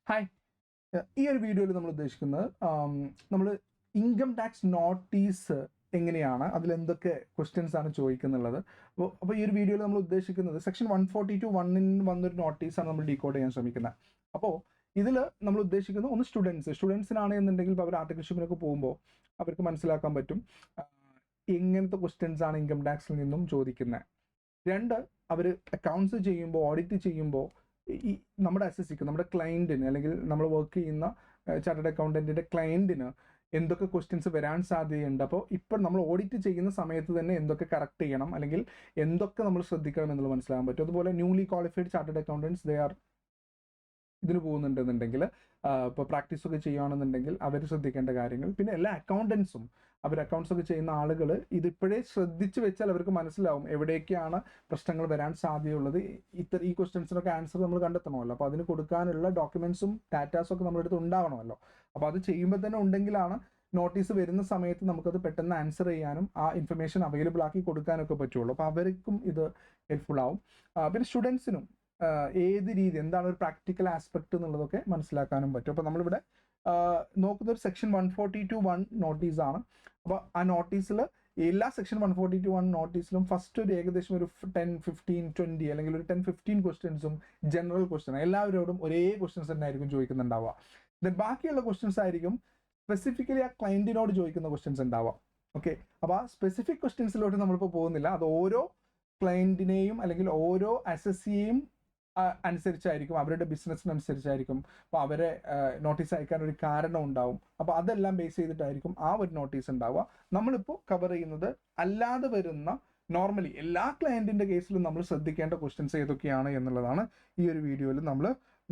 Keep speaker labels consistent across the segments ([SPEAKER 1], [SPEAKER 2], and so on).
[SPEAKER 1] Hi. ഈ ഒരു വീഡിയോയിൽ നമ്മൾ ഉദ്ദേശിക്കുന്നത് നമ്മൾ ഇൻകം ടാക്സ് നോട്ടീസ് എങ്ങനെയാണ്, അതിലെന്തൊക്കെ ക്വസ്റ്റ്യൻസ് ആണ് ചോദിക്കുന്നുള്ളത്. അപ്പോൾ ഈ ഒരു വീഡിയോയിൽ നമ്മൾ ഉദ്ദേശിക്കുന്നത് സെക്ഷൻ 142(1) വന്നൊരു നോട്ടീസാണ് നമ്മൾ ഡീകോഡ് ചെയ്യാൻ ശ്രമിക്കുന്നത്. അപ്പോൾ ഇതിൽ നമ്മൾ ഉദ്ദേശിക്കുന്നത് ഒന്ന് സ്റ്റുഡൻസിനാണ് എന്നുണ്ടെങ്കിൽ ഇപ്പോൾ അവർ ആർട്ടിക്കൽഷിപ്പിനൊക്കെ പോകുമ്പോൾ അവർക്ക് മനസ്സിലാക്കാൻ പറ്റും എങ്ങനത്തെ ക്വസ്റ്റ്യൻസ് ആണ് ഇൻകം ടാക്സിൽ നിന്നും ചോദിക്കുന്നത്. രണ്ട്, അവർ അക്കൗണ്ട്സ് ചെയ്യുമ്പോൾ, ഓഡിറ്റ് ചെയ്യുമ്പോൾ ഈ നമ്മുടെ അസസിക്ക്, നമ്മുടെ ക്ലയൻറ്റിന് അല്ലെങ്കിൽ നമ്മൾ വർക്ക് ചെയ്യുന്ന ചാർട്ടേഡ് അക്കൗണ്ടൻറ്റിൻ്റെ ക്ലയൻറ്റിന് എന്തൊക്കെ ക്വസ്റ്റ്യൻസ് വരാൻ സാധ്യതയുണ്ട്. അപ്പോൾ ഇപ്പോൾ നമ്മൾ ഓഡിറ്റ് ചെയ്യുന്ന സമയത്ത് തന്നെ എന്തൊക്കെ കറക്റ്റ് ചെയ്യണം അല്ലെങ്കിൽ എന്തൊക്കെ നമ്മൾ ശ്രദ്ധിക്കണം എന്നുള്ളത് മനസ്സിലാക്കാൻ പറ്റും. അതുപോലെ ന്യൂലി ക്വാളിഫൈഡ് ചാർട്ടേഡ് അക്കൗണ്ടൻസ് ഇതിന് പോകുന്നുണ്ടെന്നുണ്ടെങ്കിൽ, ഇപ്പോൾ പ്രാക്ടീസൊക്കെ ചെയ്യുകയാണെന്നുണ്ടെങ്കിൽ അവർ ശ്രദ്ധിക്കേണ്ട കാര്യങ്ങൾ. പിന്നെ എല്ലാ അക്കൗണ്ടൻസും അവർ അക്കൗണ്ട്സ് ഒക്കെ ചെയ്യുന്ന ആളുകൾ ഇതിപ്പോഴേ ശ്രദ്ധിച്ച് വെച്ചാൽ അവർക്ക് മനസ്സിലാവും എവിടേക്കാണ് പ്രശ്നങ്ങൾ വരാൻ സാധ്യതയുള്ളത്. ഈ ക്വസ്റ്റ്യൻസിനൊക്കെ ആൻസർ നമ്മൾ കണ്ടെത്തണമല്ലോ. അപ്പോൾ അതിന് കൊടുക്കാനുള്ള ഡോക്യുമെൻസും ഡാറ്റാസും ഒക്കെ നമ്മുടെ അടുത്ത് ഉണ്ടാകണമല്ലോ. അപ്പോൾ അത് ചെയ്യുമ്പോൾ തന്നെ ഉണ്ടെങ്കിലാണ് നോട്ടീസ് വരുന്ന സമയത്ത് നമുക്കത് പെട്ടെന്ന് ആൻസർ ചെയ്യാനും ആ ഇൻഫർമേഷൻ അവൈലബിൾ ആക്കി കൊടുക്കാനൊക്കെ പറ്റുള്ളൂ. അപ്പോൾ അവർക്കും ഇത് ഹെൽപ്ഫുൾ ആവും. പിന്നെ സ്റ്റുഡൻസിനും ഏത് രീതി, എന്താണ് ഒരു പ്രാക്ടിക്കൽ ആസ്പെക്ട് എന്നുള്ളതൊക്കെ മനസ്സിലാക്കാനും പറ്റും. അപ്പോൾ നമ്മളിവിടെ നോക്കുന്ന ഒരു സെക്ഷൻ 142(1) നോട്ടീസാണ്. അപ്പോൾ ആ നോട്ടീസിൽ എല്ലാ സെക്ഷൻ 142(1) നോട്ടീസിലും ഫസ്റ്റ് ഒരു ഏകദേശം ഒരു 10, 15, 20 അല്ലെങ്കിൽ ഒരു 10-15 ക്വസ്റ്റ്യൻസും ജനറൽ ക്വസ്റ്റ്യൻ, എല്ലാവരോടും ഒരേ ക്വസ്റ്റ്യൻസ് തന്നെ ആയിരിക്കും ചോദിക്കുന്നുണ്ടാവുക. ദെൻ ബാക്കിയുള്ള ക്വസ്റ്റ്യൻസ് ആയിരിക്കും സ്പെസിഫിക്കലി ആ ക്ലയൻറ്റിനോട് ചോദിക്കുന്ന ക്വസ്റ്റ്യൻസ് ഉണ്ടാവുക. ഓക്കെ, അപ്പോൾ ആ സ്പെസിഫിക് ക്വസ്റ്റ്യൻസിലോട്ട് നമ്മളിപ്പോൾ പോകുന്നില്ല. അത് ഓരോ ക്ലയൻറ്റിനെയും അല്ലെങ്കിൽ ഓരോ അസസിയെയും അനുസരിച്ചായിരിക്കും, അവരുടെ ബിസിനസ്സിനനുസരിച്ചായിരിക്കും. അപ്പോൾ അവരെ നോട്ടീസ് അയക്കാൻ ഒരു കാരണം ഉണ്ടാവും. അപ്പോൾ അതെല്ലാം ബേസ് ചെയ്തിട്ടായിരിക്കും ആ ഒരു നോട്ടീസ് ഉണ്ടാവുക. നമ്മളിപ്പോൾ കവർ ചെയ്യുന്നത് അല്ലാതെ വരുന്ന നോർമലി എല്ലാ ക്ലയൻറ്റിൻ്റെ കേസിലും നമ്മൾ ശ്രദ്ധിക്കേണ്ട ക്വസ്റ്റ്യൻസ് ഏതൊക്കെയാണ് എന്നുള്ളതാണ് ഈ ഒരു വീഡിയോയിൽ നമ്മൾ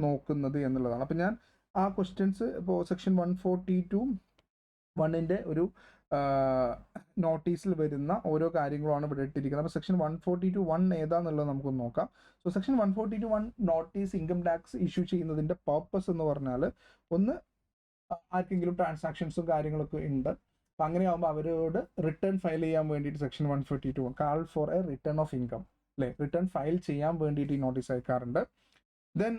[SPEAKER 1] നോക്കുന്നത് എന്നുള്ളതാണ്. അപ്പോൾ ഞാൻ ആ ക്വസ്റ്റ്യൻസ് ഇപ്പോൾ സെക്ഷൻ 142(1) ഒരു നോട്ടീസിൽ വരുന്ന ഓരോ കാര്യങ്ങളുമാണ് ഇവിടെ ഇട്ടിരിക്കുന്നത്. അപ്പോൾ സെക്ഷൻ 142(1) ഏതാന്നുള്ളത് നമുക്കൊന്ന് നോക്കാം. So section 142(1) notice income tax issue ചെയ്യുന്നതിൻ്റെ പർപ്പസ് എന്ന് പറഞ്ഞാൽ, ഒന്ന് ആർക്കെങ്കിലും ട്രാൻസാക്ഷൻസും കാര്യങ്ങളൊക്കെ ഉണ്ട്, അപ്പം അങ്ങനെയാകുമ്പോൾ അവരോട് റിട്ടേൺ ഫയൽ ചെയ്യാൻ വേണ്ടിയിട്ട് section 142(1) call for a return of income, അല്ലേ, റിട്ടേൺ ഫയൽ ചെയ്യാൻ വേണ്ടിയിട്ട് ഈ നോട്ടീസ് അയക്കാറുണ്ട്. Then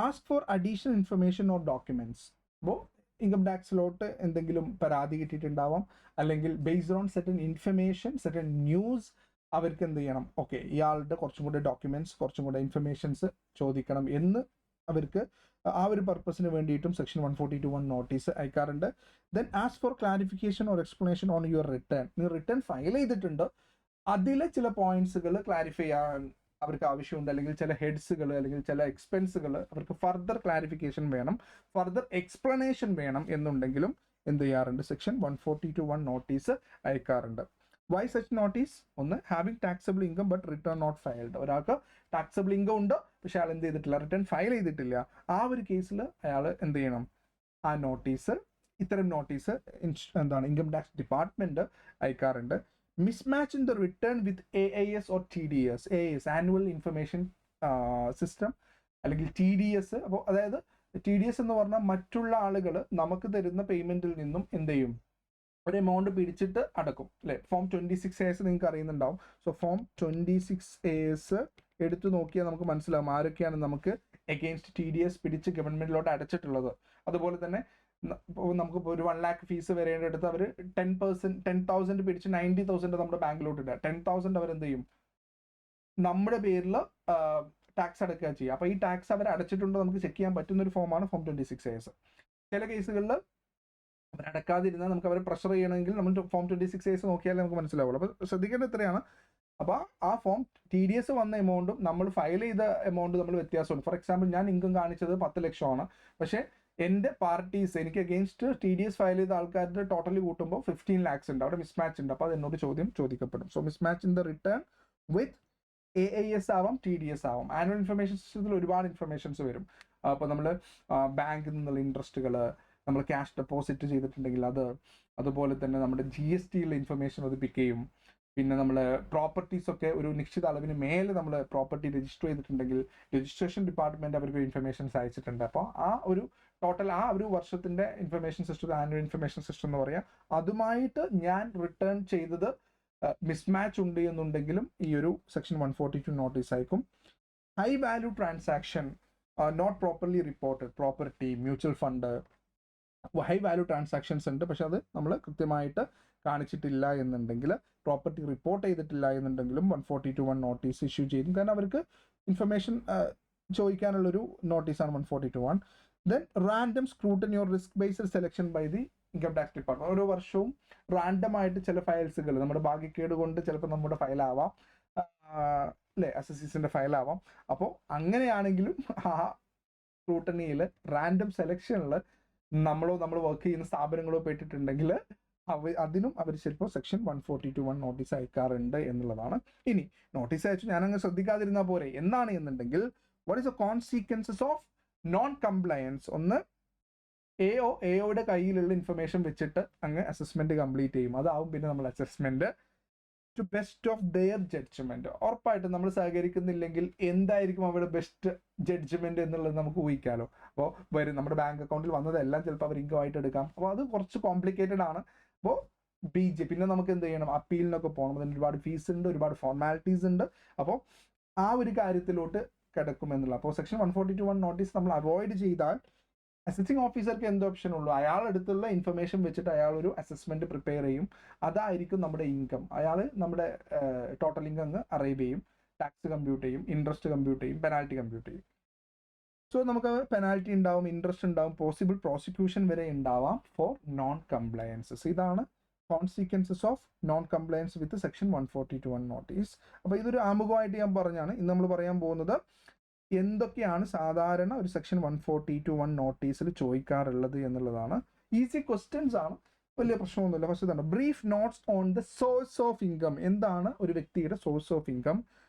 [SPEAKER 1] ask for additional information or documents. അപ്പോൾ ഇൻകം ടാക്സിലോട്ട് എന്തെങ്കിലും പരാതി കിട്ടിയിട്ടുണ്ടാവാം, അല്ലെങ്കിൽ based on certain information, certain news അവർക്ക് എന്ത് ചെയ്യണം, ഓക്കെ ഇയാളുടെ കുറച്ചും കൂടെ ഡോക്യുമെൻറ്റ്സ്, കുറച്ചും കൂടെ ഇൻഫർമേഷൻസ് ചോദിക്കണം എന്ന് അവർക്ക് ആ ഒരു പർപ്പസിന് വേണ്ടിയിട്ടും സെക്ഷൻ 142(1) നോട്ടീസ് അയക്കാറുണ്ട്. Then ask for clarification or explanation on your return. നിങ്ങൾ റിട്ടേൺ ഫയൽ ചെയ്തിട്ടുണ്ട്, അതിലെ ചില പോയിന്റ്സുകൾ ക്ലാരിഫൈ ചെയ്യാൻ അവർക്ക് ആവശ്യമുണ്ട്, അല്ലെങ്കിൽ ചില ഹെഡ്സുകൾ അല്ലെങ്കിൽ ചില എക്സ്പെൻസുകൾ അവർക്ക് ഫർദർ ക്ലാരിഫിക്കേഷൻ വേണം, ഫർദർ എക്സ്പ്ലനേഷൻ വേണം എന്നുണ്ടെങ്കിലും എന്ത് ചെയ്യാറുണ്ട്, സെക്ഷൻ 142(1) നോട്ടീസ് അയക്കാറുണ്ട്. Why such notice? ഒന്ന്, having taxable income but return not filed. ഒരാൾക്ക് ടാക്സബിൾ ഇൻകം ഉണ്ട്, പക്ഷെ അയാൾ എന്ത് ചെയ്തിട്ടില്ല, റിട്ടേൺ ഫയൽ ചെയ്തിട്ടില്ല. ആ ഒരു കേസിൽ അയാൾ എന്ത് ചെയ്യണം, ആ നോട്ടീസ്, ഇത്തരം നോട്ടീസ് എന്താണ് ഇൻകം ടാക്സ് ഡിപ്പാർട്ട്മെൻറ്റ് അയക്കാറുണ്ട്. Mismatch in the return with AIS or TDS. AIS annual information system അല്ലെങ്കിൽ TDS. അപ്പോൾ അതായത് TDS എന്ന് പറഞ്ഞാൽ മറ്റുള്ള ആളുകൾ നമുക്ക് തരുന്ന പേയ്മെൻറ്റിൽ നിന്നും എന്ത് ചെയ്യും, ഒരു എമൗണ്ട് പിടിച്ചിട്ട് അടക്കും, അല്ലേ. ഫോം 26AS നിങ്ങൾക്ക് അറിയുന്നുണ്ടാവും. സോ ഫോം 26AS എടുത്തു നോക്കിയാൽ നമുക്ക് മനസ്സിലാവും ആരൊക്കെയാണ് നമുക്ക് എഗെയിൻസ്റ്റ് TDS പിടിച്ച് ഗവൺമെൻറ്റിലോട്ട് അടച്ചിട്ടുള്ളത്. അതുപോലെ തന്നെ നമുക്കിപ്പോൾ ഒരു 1 lakh ഫീസ് വരേണ്ടടുത്ത് അവർ 10,000 പിടിച്ച് 90,000 നമ്മുടെ ബാങ്കിലോട്ട് ഇടുക. 10,000 അവരെന്ത് ചെയ്യും, നമ്മുടെ പേരിൽ ടാക്സ് അടക്കുക ചെയ്യുക. അപ്പോൾ ഈ ടാക്സ് അവർ അടച്ചിട്ടുണ്ടോ നമുക്ക് ചെക്ക് ചെയ്യാൻ പറ്റുന്ന ഒരു ഫോമാണ് ഫോം 26AS. ചില കേസുകളിൽ അവരടക്കാതിരുന്നാൽ നമുക്ക് അവരെ പ്രഷർ ചെയ്യണമെങ്കിൽ നമ്മൾ ഫോം 26AS നോക്കിയാലേ നമുക്ക് മനസ്സിലാവുള്ളൂ. അപ്പോൾ ശ്രദ്ധിക്കേണ്ടത് ഇത്രയാണ്. അപ്പോൾ ആ ഫോം TDS വന്ന എമൗണ്ടും നമ്മൾ ഫയൽ ചെയ്ത എമൗണ്ട് നമ്മൾ വ്യത്യാസമുണ്ട്. ഫോർ എക്സാമ്പിൾ, ഞാൻ ഇൻകം കാണിച്ചത് 10 ലക്ഷമാണ്, പക്ഷേ എൻ്റെ പാർട്ടീസ് എനിക്ക് അഗെയിൻസ്റ്റ് TDS ഫയൽ ചെയ്ത ആൾക്കാരുടെ ടോട്ടലി കൂട്ടുമ്പോൾ 15 lakhs ഉണ്ട്. അവിടെ മിസ്മാച്ച് ഉണ്ട്. അപ്പോൾ അത് എന്നോട് ചോദിക്കപ്പെടും. So mismatch in the return with AIS ആവാം, TDS ആവാം. ആനുവൽ ഇൻഫർമേഷൻ സിസ്റ്റത്തിൽ ഒരുപാട് ഇൻഫർമേഷൻസ് വരും. അപ്പോൾ നമ്മൾ ബാങ്കിൽ നിന്നുള്ള ഇൻട്രസ്റ്റുകൾ, നമ്മൾ ക്യാഷ് ഡെപ്പോസിറ്റ് ചെയ്തിട്ടുണ്ടെങ്കിൽ അത്, അതുപോലെ തന്നെ നമ്മുടെ GSTയിലെ ഇൻഫർമേഷൻ അത് പിക്ക് ചെയ്യും. പിന്നെ നമ്മൾ പ്രോപ്പർട്ടീസൊക്കെ ഒരു നിശ്ചിത അളവിന് മേലെ നമ്മൾ പ്രോപ്പർട്ടി രജിസ്റ്റർ ചെയ്തിട്ടുണ്ടെങ്കിൽ രജിസ്ട്രേഷൻ ഡിപ്പാർട്ട്മെൻറ്റ് അവർക്ക് ഇൻഫർമേഷൻസ് അയച്ചിട്ടുണ്ട്. അപ്പോൾ ആ ഒരു ടോട്ടൽ ആ ഒരു വർഷത്തിൻ്റെ information system, annual information system എന്ന് പറയാം, അതുമായിട്ട് ഞാൻ റിട്ടേൺ ചെയ്തത് മിസ്മാച്ച് ഉണ്ട് എന്നുണ്ടെങ്കിലും ഈ ഒരു സെക്ഷൻ 142 നോട്ടീസ് അയക്കും. High value transaction not properly reported property, mutual fund, high value transactions ഉണ്ട്, പക്ഷെ അത് നമ്മൾ കൃത്യമായിട്ട് കാണിച്ചിട്ടില്ല എന്നുണ്ടെങ്കിൽ, പ്രോപ്പർട്ടി റിപ്പോർട്ട് ചെയ്തിട്ടില്ല എന്നുണ്ടെങ്കിലും 142(1) നോട്ടീസ് ഇഷ്യൂ ചെയ്യും. കാരണം അവർക്ക് ഇൻഫർമേഷൻ ചോദിക്കാനുള്ളൊരു നോട്ടീസാണ് 142(1). Then random scrutiny or risk based selection by the income tax department. ഓരോ വർഷവും റാൻഡം ആയിട്ട് ചില ഫയൽസുകൾ നമ്മുടെ ഭാഗ്യക്കേട് കൊണ്ട് ചിലപ്പോൾ നമ്മുടെ ഫയലാവാം, അല്ലേ, SSCസിൻ്റെ ഫയലാവാം. അപ്പോൾ അങ്ങനെയാണെങ്കിലും ആ സ്ക്രൂട്ടണിയിൽ റാൻഡം സെലക്ഷനിൽ നമ്മൾ വർക്ക് ചെയ്യുന്ന സ്ഥാപനങ്ങളോ പെട്ടിട്ടുണ്ടെങ്കിൽ അതിനും അവർ ചിലപ്പോൾ സെക്ഷൻ 142(1) നോട്ടീസ് അയക്കാറുണ്ട് എന്നുള്ളതാണ്. ഇനി നോട്ടീസ് അയച്ചു ഞാനങ്ങ് ശ്രദ്ധിക്കാതിരുന്നാൽ പോരെ എന്നാണ് എന്നുണ്ടെങ്കിൽ, what is the consequences of non compliance? ഒന്ന്, എയുടെ കയ്യിലുള്ള ഇൻഫർമേഷൻ വെച്ചിട്ട് അങ്ങ് അസസ്മെന്റ് കംപ്ലീറ്റ് ചെയ്യും. അതാവും പിന്നെ നമ്മൾ assessment to best of their judgment. ഉറപ്പായിട്ടും നമ്മൾ സഹകരിക്കുന്നില്ലെങ്കിൽ എന്തായിരിക്കും അവരുടെ ബെസ്റ്റ് ജഡ്ജ്മെന്റ് എന്നുള്ളത് നമുക്ക് ഊഹിക്കാമല്ലോ. അപ്പോൾ വരും നമ്മുടെ ബാങ്ക് അക്കൗണ്ടിൽ വന്നതെല്ലാം ചിലപ്പോൾ അവർ ഇൻകമായിട്ട് എടുക്കാം. അപ്പോൾ അത് കുറച്ച് കോംപ്ലിക്കേറ്റഡ് ആണ്. അപ്പോൾ പിന്നെ നമുക്ക് എന്ത് ചെയ്യണം, അപ്പീലിനൊക്കെ പോകണം. അതിന് ഒരുപാട് ഫീസ് ഉണ്ട്, ഒരുപാട് ഫോർമാലിറ്റീസ് ഉണ്ട്. അപ്പോൾ ആ ഒരു കാര്യത്തിലോട്ട് കിടക്കുമെന്നുള്ള. അപ്പോൾ സെക്ഷൻ 142(1) നോട്ടീസ് നമ്മൾ അവോയ്ഡ് ചെയ്താൽ അസസിങ് ഓഫീസർക്ക് എന്ത് ഓപ്ഷൻ ഉള്ളൂ, അയാളെടുത്തുള്ള ഇൻഫർമേഷൻ വെച്ചിട്ട് അയാൾ ഒരു അസസ്മെന്റ് പ്രിപ്പയർ ചെയ്യും. അതായിരിക്കും നമ്മുടെ ഇൻകം. അയാൾ നമ്മുടെ ടോട്ടൽ ഇൻകം അങ്ങ് അറൈവ് ചെയ്യും, ടാക്സ് കമ്പ്യൂട്ട് ചെയ്യും, ഇൻട്രസ്റ്റ് കമ്പ്യൂട്ട് ചെയ്യും, പെനാൽറ്റി കമ്പ്യൂട്ട് ചെയ്യും. സോ നമുക്ക് പെനാൽറ്റി ഉണ്ടാവും, ഇൻട്രസ്റ്റ് ഉണ്ടാവും, പോസിബിൾ പ്രോസിക്യൂഷൻ വരെ ഉണ്ടാവാം ഫോർ നോൺ കംപ്ലയൻസസ്. ഇതാണ് consequences of non compliance with section 142(1) notice. അപ്പോൾ ഇതൊരു ആമുഖമായിട്ട് ഞാൻ പറഞ്ഞാണ്. ഇന്ന് നമ്മൾ പറയാൻ പോകുന്നത് എന്തൊക്കെയാണ് സാധാരണ ഒരു സെക്ഷൻ 142(1) നോട്ടീസിൽ ചോദിക്കാറുള്ളത് എന്നുള്ളതാണ്. ഈസി ക്വസ്റ്റ്യൻസ് ആണ്, വലിയ പ്രശ്നമൊന്നുമില്ല. ഫസ്റ്റ് ഇതാണ് brief notes on the source of income. എന്താണ് ഒരു വ്യക്തിയുടെ source of income?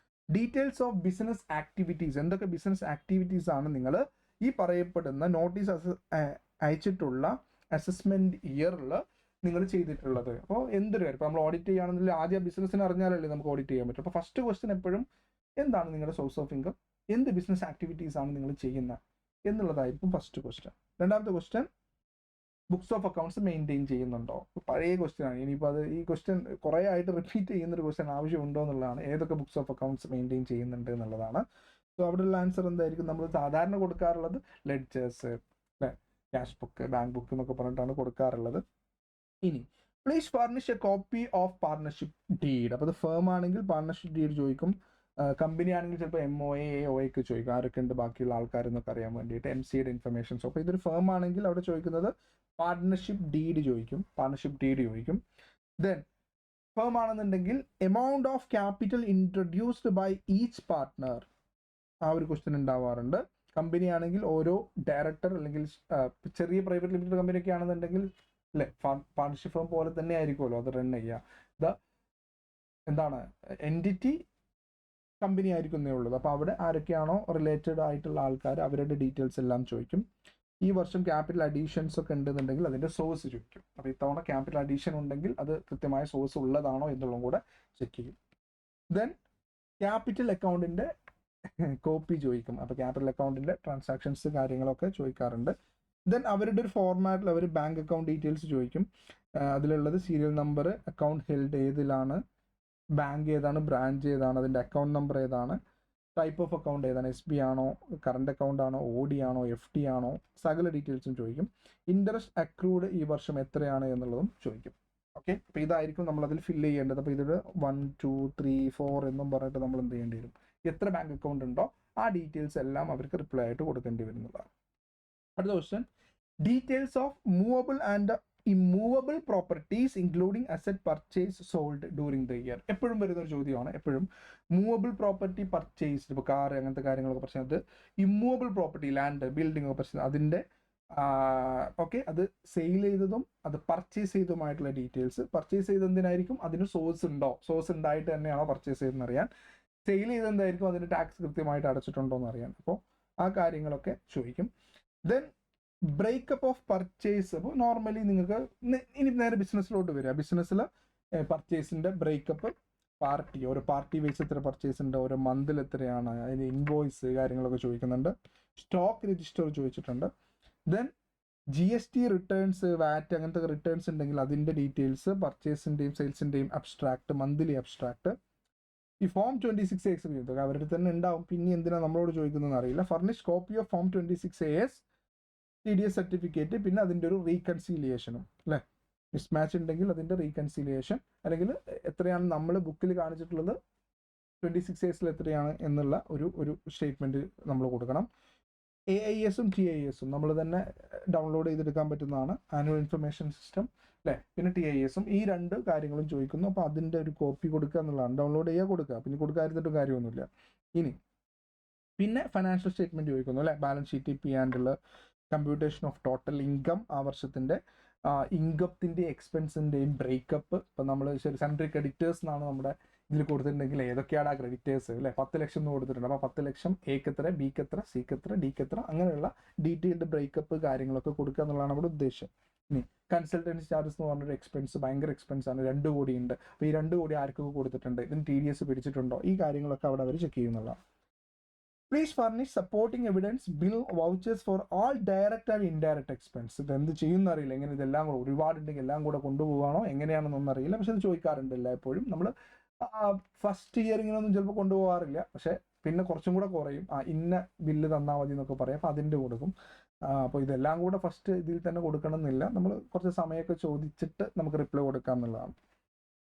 [SPEAKER 1] Details of business activities. എന്തൊക്കെ ബിസിനസ് ആക്ടിവിറ്റീസ് ആണ് നിങ്ങൾ ഈ പറയപ്പെടുന്ന നോട്ടീസ് അയച്ചിട്ടുള്ള അസസ്മെന്റ് ഇയറിൽ നിങ്ങൾ ചെയ്തിട്ടുള്ളത്? അപ്പോൾ എന്തൊരു കാര്യം, ഇപ്പോൾ നമ്മൾ ഓഡിറ്റ് ചെയ്യുകയാണെന്നുണ്ടെങ്കിൽ ആദ്യം ബിസിനസ്സിന് അറിഞ്ഞാലല്ലേ നമുക്ക് ഓഡിറ്റ് ചെയ്യാൻ പറ്റും. അപ്പോൾ ഫസ്റ്റ് ക്വസ്റ്റ്യൻ എപ്പോഴും എന്താണ് നിങ്ങളുടെ സോഴ്സ് ഓഫ് ഇൻകം, എന്ത് ബിസിനസ് ആക്ടിവിറ്റീസ് ആണ് നിങ്ങൾ ചെയ്യുന്നത് എന്നുള്ളതായിരിക്കും ഫസ്റ്റ് ക്വസ്റ്റ്യൻ. രണ്ടാമത്തെ question, books of accounts maintain ചെയ്യുന്നുണ്ടോ? പഴയ ക്വസ്റ്റ്യൻ ആണ്. ഇനിയിപ്പോൾ അത് ഈ ക്വസ്റ്റ്യൻ കുറേ ആയിട്ട് റിപ്പീറ്റ് ചെയ്യുന്നൊരു ക്വസ്റ്റ്യൻ ആവശ്യമുണ്ടോ എന്നുള്ളതാണ്. ഏതൊക്കെ ബുക്സ് ഓഫ് അക്കൗണ്ട്സ് മെയിൻറ്റെയിൻ ചെയ്യുന്നുണ്ട് എന്നുള്ളതാണ്. സോ അവിടെയുള്ള ആൻസർ എന്തായിരിക്കും? നമ്മൾ സാധാരണ കൊടുക്കാറുള്ളത് ledgers, cash book, bank book എന്നൊക്കെ പറഞ്ഞിട്ടാണ് കൊടുക്കാറുള്ളത്. ഇനി please furnish A copy of partnership deed. അപ്പോൾ അത് ഫേം ആണെങ്കിൽ പാർട്ണർഷിപ്പ് ഡീഡ് ചോദിക്കും, കമ്പനി ആണെങ്കിൽ ചിലപ്പോൾ MOA AOA ഒക്കെ ചോദിക്കും, ആരൊക്കെ ഉണ്ട് ബാക്കിയുള്ള ആൾക്കാരെന്നൊക്കെ അറിയാൻ വേണ്ടിയിട്ട്, MCയുടെ ഇൻഫർമേഷൻസ്. അപ്പോൾ ഇതൊരു ഫേം ആണെങ്കിൽ അവിടെ ചോദിക്കുന്നത് പാർട്ണർഷിപ്പ് ഡീഡ് ചോദിക്കും. ദെൻ ഫേം ആണെന്നുണ്ടെങ്കിൽ amount of capital introduced by each partner, ആ ഒരു ക്വസ്റ്റ്യൻ ഉണ്ടാവാറുണ്ട്. കമ്പനി ആണെങ്കിൽ ഓരോ ഡയറക്ടർ, അല്ലെങ്കിൽ ചെറിയ പ്രൈവറ്റ് ലിമിറ്റഡ് കമ്പനിയൊക്കെ ആണെന്നുണ്ടെങ്കിൽ അല്ലേ പാർട്ണർഷിപ്പ് ഫേം പോലെ തന്നെ ആയിരിക്കുമല്ലോ അത് റൺ ചെയ്യുക. എന്താണ് എൻറ്റിറ്റി കമ്പനി ആയിരിക്കുന്നേ ഉള്ളത്. അപ്പോൾ അവിടെ ആരൊക്കെയാണോ റിലേറ്റഡ് ആയിട്ടുള്ള ആൾക്കാർ അവരുടെ ഡീറ്റെയിൽസ് എല്ലാം ചോദിക്കും. ഈ വർഷം ക്യാപിറ്റൽ അഡീഷൻസ് ഒക്കെ ഉണ്ടെന്നുണ്ടെങ്കിൽ അതിൻ്റെ സോഴ്സ് ചോദിക്കും. അപ്പോൾ ഇത്തവണ ക്യാപിറ്റൽ അഡീഷൻ ഉണ്ടെങ്കിൽ അത് കൃത്യമായ സോഴ്സ് ഉള്ളതാണോ എന്നുള്ളതും കൂടെ ചെക്ക് ചെയ്യും. ദെൻ ക്യാപിറ്റൽ അക്കൗണ്ടിൻ്റെ കോപ്പി ചോദിക്കും. അപ്പോൾ ക്യാപിറ്റൽ അക്കൗണ്ടിൻ്റെ ട്രാൻസാക്ഷൻസ് കാര്യങ്ങളൊക്കെ ചോദിക്കാറുണ്ട്. ദെൻ അവരുടെ ഒരു ഫോർമാറ്റിൽ അവർ ബാങ്ക് അക്കൗണ്ട് ഡീറ്റെയിൽസ് ചോദിക്കും. അതിലുള്ളത് സീരിയൽ നമ്പർ, അക്കൗണ്ട് ഹെൽഡ് ഏതിലാണ്, ബാങ്ക് ഏതാണ്, ബ്രാഞ്ച് ഏതാണ്, അതിൻ്റെ അക്കൗണ്ട് നമ്പർ ഏതാണ്, ടൈപ്പ് ഓഫ് അക്കൗണ്ട് ഏതാണ്, SB ആണോ, കറണ്ട് അക്കൗണ്ട് ആണോ, OD ആണോ, FD ആണോ, സകല ഡീറ്റെയിൽസും ചോദിക്കും. ഇൻട്രസ്റ്റ് അക്രൂഡ് ഈ വർഷം എത്രയാണ് എന്നുള്ളതും ചോദിക്കും. ഓക്കെ, അപ്പോൾ ഇതായിരിക്കും നമ്മളതിൽ ഫില്ല് ചെയ്യേണ്ടത്. അപ്പോൾ ഇതിൽ 1 2 3 4 എന്നും പറഞ്ഞിട്ട് നമ്മൾ എന്ത് ചെയ്യേണ്ടി വരും, എത്ര ബാങ്ക് അക്കൗണ്ട് ഉണ്ടോ ആ ഡീറ്റെയിൽസ് എല്ലാം അവർക്ക് റിപ്ലൈ ആയിട്ട് കൊടുക്കേണ്ടി വരുന്നതാണ്. അടുത്ത question, details of movable and immovable properties including asset purchase sold during the year. എപ്പോഴും വരുന്നൊരു ചോദ്യമാണ്. എപ്പോഴും മൂവബിൾ പ്രോപ്പർട്ടി പർച്ചേസ്, ഇപ്പോൾ കാർ അങ്ങനത്തെ കാര്യങ്ങളൊക്കെ purchase, immovable property land building ഒക്കെ പർച്ചേസ്, അതിൻ്റെ ഓക്കെ അത് സെയിൽ ചെയ്തതും അത് പർച്ചേസ് ചെയ്തതുമായിട്ടുള്ള ഡീറ്റെയിൽസ്. പർച്ചേസ് ചെയ്തതിനായിരിക്കും അതിന് സോഴ്സ് ഉണ്ടോ, സോഴ്സ് ഉണ്ടായിട്ട് തന്നെയാണോ പർച്ചേസ് ചെയ്തതെന്ന് അറിയാൻ. സെയിൽ ചെയ്തെന്തായിരിക്കും അതിൻ്റെ ടാക്സ് കൃത്യമായിട്ട് അടച്ചിട്ടുണ്ടോ എന്ന് അറിയാൻ. അപ്പോൾ ആ കാര്യങ്ങളൊക്കെ ചോദിക്കും. Then breakup of purchase. അപ്പോൾ നോർമലി നിങ്ങൾക്ക് ഇനി നേരെ ബിസിനസ്സിലോട്ട് വരിക. ബിസിനസ്സിൽ പർച്ചേസിൻ്റെ ബ്രേക്കപ്പ്, പാർട്ടി, ഓരോ പാർട്ടി വൈസ് എത്ര പർച്ചേസ് ഉണ്ട്, ഓരോ മന്തിൽ എത്രയാണ്, അതിന് ഇൻവോയ്സ് കാര്യങ്ങളൊക്കെ ചോദിക്കുന്നുണ്ട്. സ്റ്റോക്ക് രജിസ്റ്റർ ചോദിച്ചിട്ടുണ്ട്. ദെൻ GST റിട്ടേൺസ്, വാറ്റ് അങ്ങനത്തെ റിട്ടേൺസ് ഉണ്ടെങ്കിൽ അതിൻ്റെ ഡീറ്റെയിൽസ്, പർച്ചേസിൻ്റെയും സെയിൽസിൻ്റെയും അബ്സ്ട്രാക്ട്, മന്ത്ലി അബ്സ്ട്രാക്ട്. ഈ ഫോം 26A എക്സിക്യൂട്ട് അവരുടെ തന്നെ ഉണ്ടാവും, പിന്നെ എന്തിനാ നമ്മളോട് ചോദിക്കുന്നതെന്ന് അറിയില്ല. Furnish copy of form 26A TDS certificate, പിന്നെ അതിൻ്റെ ഒരു റീകൺസീലിയേഷനും അല്ലേ, മിസ്മാച്ച് ഉണ്ടെങ്കിൽ അതിൻ്റെ റീകൺസീലിയേഷൻ, അല്ലെങ്കിൽ എത്രയാണ് നമ്മൾ ബുക്കിൽ കാണിച്ചിട്ടുള്ളത് 26Aസിൽ എത്രയാണ് എന്നുള്ള ഒരു സ്റ്റേറ്റ്മെൻറ്റ് നമ്മൾ കൊടുക്കണം. AISും TISും നമ്മൾ തന്നെ ഡൗൺലോഡ് ചെയ്തെടുക്കാൻ പറ്റുന്നതാണ്, ആനുവൽ ഇൻഫർമേഷൻ സിസ്റ്റം അല്ലേ. പിന്നെ TISും ഈ 2 കാര്യങ്ങളും ചോദിക്കുന്നു. അപ്പോൾ അതിൻ്റെ ഒരു കോപ്പി കൊടുക്കുക എന്നുള്ളതാണ്, ഡൗൺലോഡ് ചെയ്യുക കൊടുക്കുക, പിന്നെ കൊടുക്കാതിരുന്നിട്ടും കാര്യമൊന്നുമില്ല. ഇനി പിന്നെ ഫൈനാൻഷ്യൽ സ്റ്റേറ്റ്മെൻറ്റ് ചോദിക്കുന്നു അല്ലേ, balance sheet, P&L, computation of total income, ആ വർഷത്തിൻ്റെ ഇൻകത്തിൻ്റെയും എക്സ്പെൻസിൻ്റെയും ബ്രേക്കപ്പ്. ഇപ്പം നമ്മൾ ശരി സൺട്രി ക്രെഡിറ്റേഴ്സ് എന്നാണ് നമ്മുടെ ഇതിൽ കൊടുത്തിട്ടുണ്ടെങ്കിൽ ഏതൊക്കെയാണ് ആ ക്രെഡിറ്റേഴ്സ് അല്ലേ, 10 ലക്ഷം എന്ന് കൊടുത്തിട്ടുണ്ട്. അപ്പോൾ 10 ലക്ഷം എക്ക് എത്ര, ബിക്ക് എത്ര, സിക്ക് എത്ര, ഡിക്ക് എത്ര, അങ്ങനെയുള്ള ഡീറ്റെയിൽഡ് ബ്രേക്കപ്പ് കാര്യങ്ങളൊക്കെ കൊടുക്കുക എന്നുള്ളതാണ് നമ്മുടെ ഉദ്ദേശം. ഇനി കൺസൾട്ടൻസി ചാർജസ് എന്ന് പറഞ്ഞൊരു എക്സ്പെൻസ്, ഭയങ്കര എക്സ്പെൻസ് ആണ്, 2 കോടി ഉണ്ട്. അപ്പോൾ ഈ 2 കോടി ആർക്കൊക്കെ കൊടുത്തിട്ടുണ്ട്, ഇതിന് TDS പിടിച്ചിട്ടുണ്ടോ, ഈ കാര്യങ്ങളൊക്കെ അവിടെ അവർ ചെക്ക് ചെയ്യുന്നുള്ളതാണ്. Please furnish supporting evidence, bill, vouchers for all direct and indirect expense. ഇത് എന്ത് ചെയ്യുന്ന അറിയില്ല, എങ്ങനെ ഇതെല്ലാം കൂടെ ഒരുപാടുണ്ടെങ്കിൽ എല്ലാം കൂടെ കൊണ്ടുപോകാണോ എങ്ങനെയാണെന്നൊന്നും അറിയില്ല, പക്ഷെ അത് ചോദിക്കാറുണ്ട് എല്ലായ്പ്പോഴും. നമ്മൾ ഫസ്റ്റ് ഇയർ ഇങ്ങനെയൊന്നും ചിലപ്പോൾ കൊണ്ടുപോകാറില്ല, പക്ഷേ പിന്നെ കുറച്ചും കൂടെ കുറയും, ഇന്ന ബില്ല് തന്നാൽ മതി എന്നൊക്കെ പറയും, അപ്പോൾ അതിൻ്റെ കൊടുക്കും. അപ്പോൾ ഇതെല്ലാം കൂടെ ഫസ്റ്റ് ഇതിൽ തന്നെ കൊടുക്കണം എന്നില്ല, നമ്മൾ കുറച്ച് സമയമൊക്കെ ചോദിച്ചിട്ട് നമുക്ക് റിപ്ലൈ കൊടുക്കാം എന്നുള്ളതാണ്.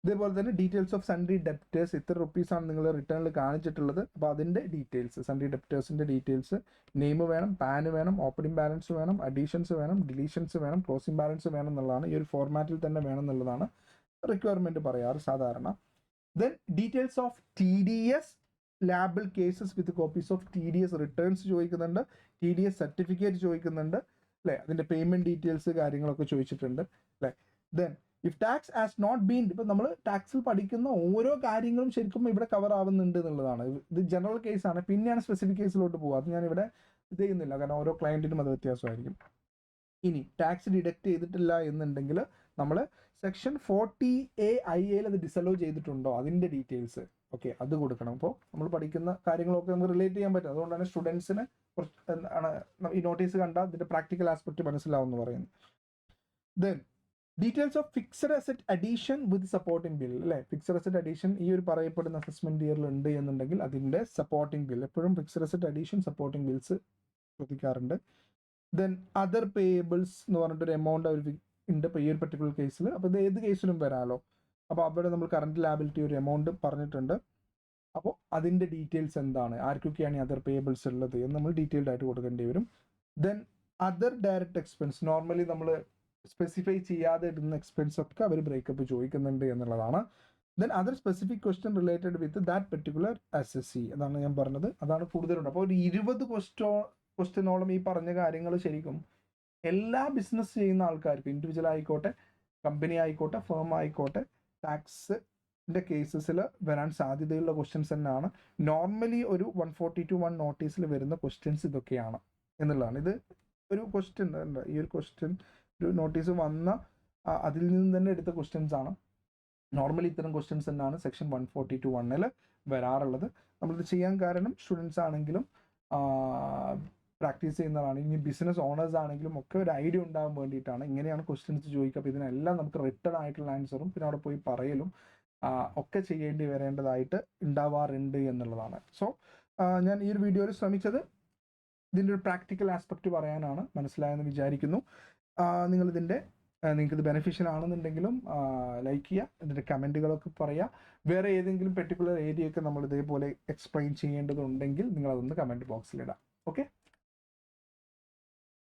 [SPEAKER 1] ഇതേപോലെ തന്നെ ഡീറ്റെയിൽസ് ഓഫ് സൺഡ്രി ഡെപ്റ്റേഴ്സ്, ഇത്ര റുപ്പീസാണ് നിങ്ങൾ റിട്ടേണിൽ കാണിച്ചിട്ടുള്ളത്, അപ്പോൾ അതിൻ്റെ ഡീറ്റെയിൽസ്, സൺഡ്രി ഡെപ്റ്റേഴ്സിൻ്റെ ഡീറ്റെയിൽസ്, നെയിം വേണം, പാന് വേണം, ഓപ്പണിംഗ് ബാലൻസ് വേണം, അഡീഷൻസ് വേണം, ഡിലീഷൻസ് വേണം, ക്ലോസിംഗ് ബാലൻസ് വേണം എന്നുള്ളതാണ്. ഈ ഒരു ഫോർമാറ്റിൽ തന്നെ വേണം എന്നുള്ളതാണ് റിക്വയർമെൻറ്റ് പറയാറ് സാധാരണ. Then details of TDS liable cases with copies of TDS returns ചോദിക്കുന്നുണ്ട്, TDS സർട്ടിഫിക്കറ്റ് ചോദിക്കുന്നുണ്ട് അല്ലേ, അതിൻ്റെ പേയ്മെൻറ്റ് ഡീറ്റെയിൽസ് കാര്യങ്ങളൊക്കെ ചോദിച്ചിട്ടുണ്ട് അല്ലേ. Then if tax has not been, ഇപ്പം നമ്മൾ ടാക്സിൽ പഠിക്കുന്ന ഓരോ കാര്യങ്ങളും ശരിക്കും ഇവിടെ കവർ ആവുന്നുണ്ട് എന്നുള്ളതാണ്. ഇത് ജനറൽ കേസാണ്, പിന്നെയാണ് സ്പെസിഫിക് കേസിലോട്ട് പോകുക, അത് ഞാൻ ഇവിടെ ഇത് ചെയ്യുന്നില്ല, കാരണം ഓരോ ക്ലയൻറ്റിനും അത് വ്യത്യാസമായിരിക്കും. ഇനി ടാക്സ് ഡിഡക്റ്റ് ചെയ്തിട്ടില്ല എന്നുണ്ടെങ്കിൽ നമ്മൾ സെക്ഷൻ 40A(I)യിൽ അത് ഡിസലോ ചെയ്തിട്ടുണ്ടോ അതിൻ്റെ ഡീറ്റെയിൽസ് ഓക്കെ അത് കൊടുക്കണം. അപ്പോൾ നമ്മൾ പഠിക്കുന്ന കാര്യങ്ങളൊക്കെ നമുക്ക് റിലേറ്റ് ചെയ്യാൻ പറ്റും, അതുകൊണ്ടാണ് സ്റ്റുഡൻസിന് കുറച്ച് എന്താണ് ഈ നോട്ടീസ് കണ്ടാൽ ഇതിൻ്റെ പ്രാക്ടിക്കൽ ആസ്പെക്ട് മനസ്സിലാവും എന്ന് പറയുന്നത്. Then details of fixed asset addition with supporting bill അല്ലേ, ഫിക്സഡ് അസറ്റ് അഡീഷൻ ഈ ഒരു പറയപ്പെടുന്ന അസസ്മെൻറ്റ് ഇയറിൽ ഉണ്ട് എന്നുണ്ടെങ്കിൽ അതിൻ്റെ സപ്പോർട്ടിംഗ് ബിൽ, എപ്പോഴും fixed asset addition supporting bills ശ്രദ്ധിക്കാറുണ്ട്. ദെൻ അതർ പേയബിൾസ് എന്ന് പറഞ്ഞിട്ടൊരു എമൗണ്ട് അവർ ഉണ്ട് ഇപ്പോൾ ഈ ഒരു പർട്ടിക്കുലർ കേസിൽ, അപ്പോൾ ഇത് ഏത് കേസിലും വരാമല്ലോ. അപ്പോൾ അവിടെ നമ്മൾ കറണ്ട് ലാബിലിറ്റി ഒരു എമൗണ്ട് പറഞ്ഞിട്ടുണ്ട്, അപ്പോൾ അതിൻ്റെ ഡീറ്റെയിൽസ് എന്താണ്, ആർക്കൊക്കെയാണ് ഈ അതർ പേയബിൾസ് ഉള്ളത് എന്ന് നമ്മൾ ഡീറ്റെയിൽഡ് ആയിട്ട് കൊടുക്കേണ്ടി വരും. Then other direct expense, normally നമ്മൾ സ്പെസിഫൈ ചെയ്യാതെ ഇടുന്ന എക്സ്പെൻസ് ഒക്കെ അവർ ബ്രേക്കപ്പ് ചോദിക്കുന്നുണ്ട് എന്നുള്ളതാണ്. Then other specific question related with that particular SSC, അതാണ് ഞാൻ പറഞ്ഞത്, അതാണ് കൂടുതലുണ്ട്. അപ്പോൾ ഒരു 20 ക്വസ്റ്റ്യനോളം ഈ പറഞ്ഞ കാര്യങ്ങൾ ശരിക്കും എല്ലാ ബിസിനസ് ചെയ്യുന്ന ആൾക്കാർക്കും, ഇൻഡിവിജ്വൽ ആയിക്കോട്ടെ, കമ്പനി ആയിക്കോട്ടെ, ഫേം ആയിക്കോട്ടെ, ടാക്സിൻ്റെ കേസസിൽ വരാൻ സാധ്യതയുള്ള ക്വസ്റ്റ്യൻസ് തന്നെയാണ്. നോർമലി ഒരു 142(1) നോട്ടീസിൽ വരുന്ന ക്വസ്റ്റ്യൻസ് ഇതൊക്കെയാണ് എന്നുള്ളതാണ്. ഇത് ഒരു ക്വസ്റ്റ്യൻ ഉണ്ട്, ഈ ഒരു ക്വസ്റ്റ്യൻ ഒരു നോട്ടീസ് വന്ന അതിൽ നിന്ന് തന്നെ എടുത്ത ക്വസ്റ്റ്യൻസ് ആണ്. നോർമലി ഇത്തരം ക്വസ്റ്റ്യൻസ് തന്നെയാണ് സെക്ഷൻ 142(1)ൽ വരാറുള്ളത്. നമ്മളിത് ചെയ്യാൻ കാരണം സ്റ്റുഡൻസ് ആണെങ്കിലും പ്രാക്ടീസ് ചെയ്യുന്നതാണ്, ഇനി ബിസിനസ് ഓണേഴ്സ് ആണെങ്കിലും ഒക്കെ ഒരു ഐഡിയ ഉണ്ടാകാൻ വേണ്ടിയിട്ടാണ് ഇങ്ങനെയാണ് ക്വസ്റ്റ്യൻസ് ചോദിക്കുക. അപ്പോൾ ഇതിനെല്ലാം നമുക്ക് റിട്ടേൺ ആയിട്ടുള്ള ആൻസറും പിന്നെ അവിടെ പോയി പറയലും ഒക്കെ ചെയ്യേണ്ടി വരേണ്ടതായിട്ട് ഉണ്ടാവാറുണ്ട് എന്നുള്ളതാണ്. സോ ഞാൻ ഈ ഒരു വീഡിയോയിൽ ശ്രമിച്ചത് ഇതിൻ്റെ ഒരു പ്രാക്ടിക്കൽ ആസ്പെക്റ്റ് പറയാനാണ്, മനസ്സിലായെന്ന് വിചാരിക്കുന്നു. നിങ്ങൾക്കിത് ബെനിഫിഷ്യൽ ആണെന്നുണ്ടെങ്കിലും ലൈക്ക് ചെയ്യുക, ഇതിൻ്റെ കമൻറ്റുകളൊക്കെ പറയുക. വേറെ ഏതെങ്കിലും പെർട്ടിക്കുലർ ഏരിയയൊക്കെ നമ്മൾ ഇതേപോലെ എക്സ്പ്ലെയിൻ ചെയ്യേണ്ടതുണ്ടെങ്കിൽ നിങ്ങളതൊന്ന് കമൻറ്റ് ബോക്സിലിടാം. ഓക്കെ.